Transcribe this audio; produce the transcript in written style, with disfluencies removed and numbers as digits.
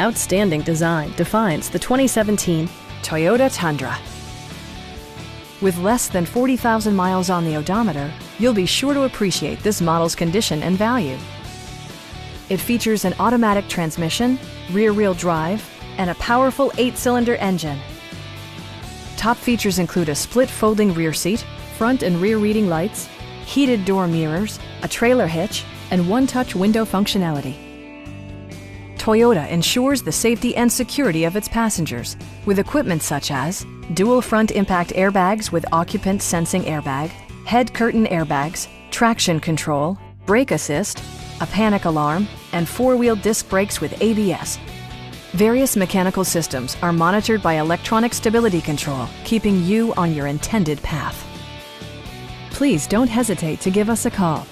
Outstanding design defines the 2017 Toyota Tundra. With less than 40,000 miles on the odometer, you'll be sure to appreciate this model's condition and value. It features an automatic transmission, rear-wheel drive, and a powerful 8-cylinder engine. Top features include a split folding rear seat, front and rear reading lights, heated door mirrors, a trailer hitch, and one-touch window functionality. Toyota ensures the safety and security of its passengers with equipment such as dual front impact airbags with occupant sensing airbag, head curtain airbags, traction control, brake assist, a panic alarm, and 4-wheel disc brakes with ABS. Various mechanical systems are monitored by electronic stability control, keeping you on your intended path. Please don't hesitate to give us a call.